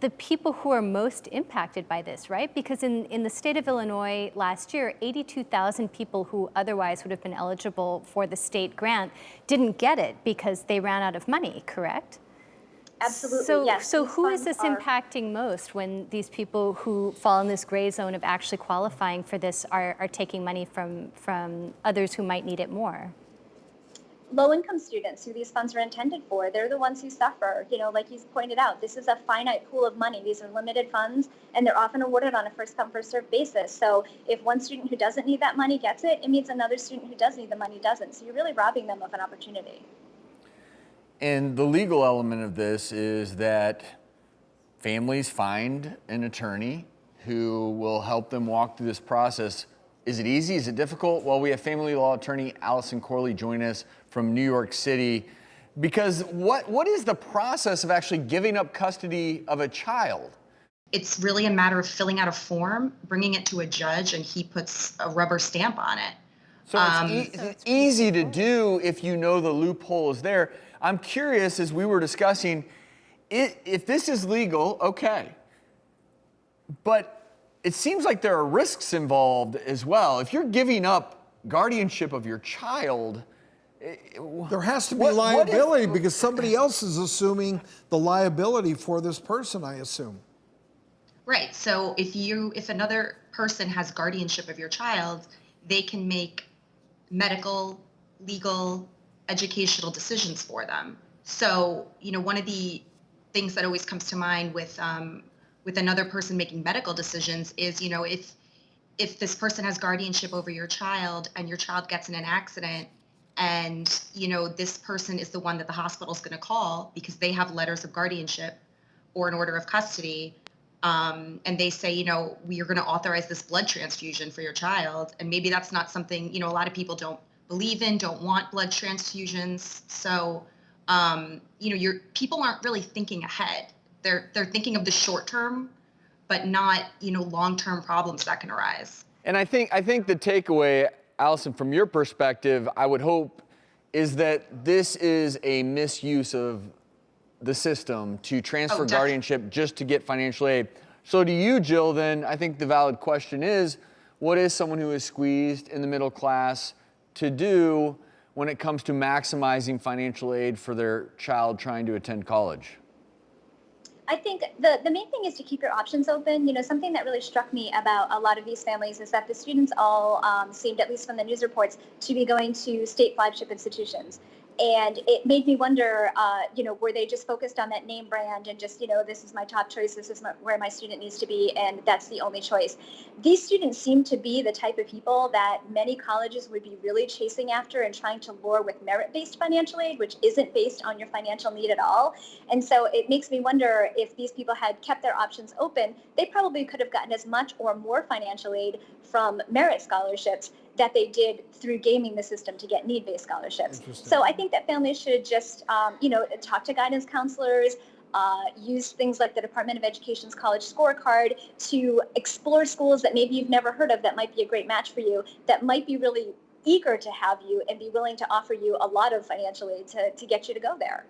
the people who are most impacted by this, right? Because in the state of Illinois last year, 82,000 people who otherwise would have been eligible for the state grant didn't get it because they ran out of money, correct? Absolutely, yes. So who is this impacting most when these people who fall in this gray zone of actually qualifying for this are taking money from others who might need it more? Low-income students who these funds are intended for, they're the ones who suffer. You know, like you pointed out, this is a finite pool of money. These are limited funds, and they're often awarded on a first-come, first-served basis. So if one student who doesn't need that money gets it, it means another student who does need the money doesn't. So you're really robbing them of an opportunity. And the legal element of this is that families find an attorney who will help them walk through this process. Is it easy? Is it difficult? Well, we have family law attorney Allison Corley join us from New York City. Because what is the process of actually giving up custody of a child? It's really a matter of filling out a form, bringing it to a judge, and he puts a rubber stamp on it. So it's easy to do if you know the loophole is there. I'm curious, as we were discussing, if this is legal, okay. But it seems like there are risks involved as well. If you're giving up guardianship of your child, there has to be liability because somebody else is assuming the liability for this person, I assume. Right. So if another person has guardianship of your child, they can make medical, legal, educational decisions for them. So, you know, one of the things that always comes to mind with another person making medical decisions is, you know, if this person has guardianship over your child and your child gets in an accident and, you know, this person is the one that the hospital is going to call because they have letters of guardianship or an order of custody, and they say, you know, we are going to authorize this blood transfusion for your child. And maybe that's not something, you know, a lot of people don't believe in, don't want blood transfusions. So, you know, people aren't really thinking ahead. They're thinking of the short term, but not, you know, long-term problems that can arise. And I think the takeaway, Allison, from your perspective, I would hope, is that this is a misuse of the system to transfer guardianship just to get financial aid. So to you, Jill, then, I think the valid question is, what is someone who is squeezed in the middle class to do when it comes to maximizing financial aid for their child trying to attend college? I think the main thing is to keep your options open. You know, something that really struck me about a lot of these families is that the students all seemed, at least from the news reports, to be going to state flagship institutions. And it made me wonder, you know, were they just focused on that name brand and just, you know, this is my top choice, this is where my student needs to be, and that's the only choice. These students seem to be the type of people that many colleges would be really chasing after and trying to lure with merit-based financial aid, which isn't based on your financial need at all. And so it makes me wonder if these people had kept their options open, they probably could have gotten as much or more financial aid from merit scholarships that they did through gaming the system to get need-based scholarships. So I think that families should just, you know, talk to guidance counselors, use things like the Department of Education's college scorecard to explore schools that maybe you've never heard of that might be a great match for you, that might be really eager to have you and be willing to offer you a lot of financial aid to get you to go there.